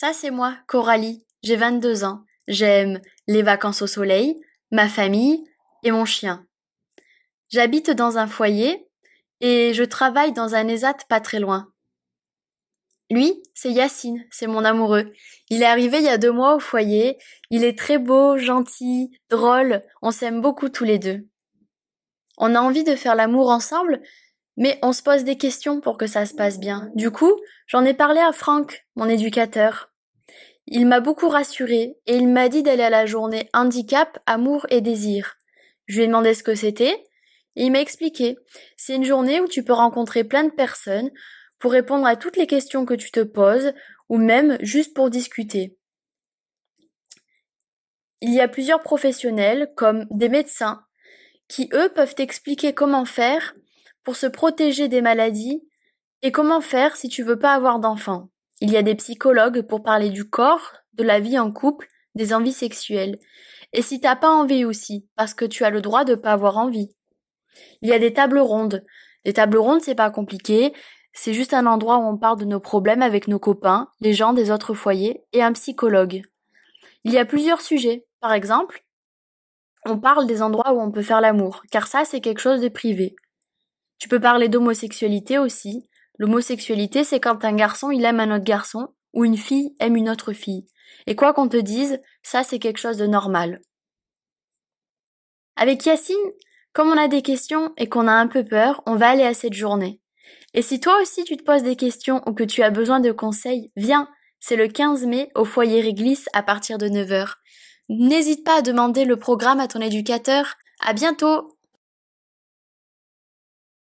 Ça, c'est moi, Coralie. J'ai 22 ans. J'aime les vacances au soleil, ma famille et mon chien. J'habite dans un foyer et je travaille dans un ESAT pas très loin. Lui, c'est Yacine, c'est mon amoureux. Il est arrivé il y a 2 mois au foyer. Il est très beau, gentil, drôle. On s'aime beaucoup tous les deux. On a envie de faire l'amour ensemble, mais on se pose des questions pour que ça se passe bien. Du coup, j'en ai parlé à Franck, mon éducateur. Il m'a beaucoup rassurée et il m'a dit d'aller à la journée handicap, amour et désir. Je lui ai demandé ce que c'était et il m'a expliqué. C'est une journée où tu peux rencontrer plein de personnes pour répondre à toutes les questions que tu te poses ou même juste pour discuter. Il y a plusieurs professionnels comme des médecins qui, eux, peuvent t'expliquer comment faire pour se protéger des maladies et comment faire si tu veux pas avoir d'enfant. Il y a des psychologues pour parler du corps, de la vie en couple, des envies sexuelles. Et si t'as pas envie aussi, parce que tu as le droit de pas avoir envie. Il y a des tables rondes. Les tables rondes, c'est pas compliqué. C'est juste un endroit où on parle de nos problèmes avec nos copains, les gens des autres foyers et un psychologue. Il y a plusieurs sujets. Par exemple, on parle des endroits où on peut faire l'amour, car ça, c'est quelque chose de privé. Tu peux parler d'homosexualité aussi. L'homosexualité, c'est quand un garçon, il aime un autre garçon, ou une fille aime une autre fille. Et quoi qu'on te dise, ça, c'est quelque chose de normal. Avec Yacine, comme on a des questions et qu'on a un peu peur, on va aller à cette journée. Et si toi aussi tu te poses des questions ou que tu as besoin de conseils, viens, c'est le 15 mai au foyer Réglisse à partir de 9 heures. N'hésite pas à demander le programme à ton éducateur. À bientôt!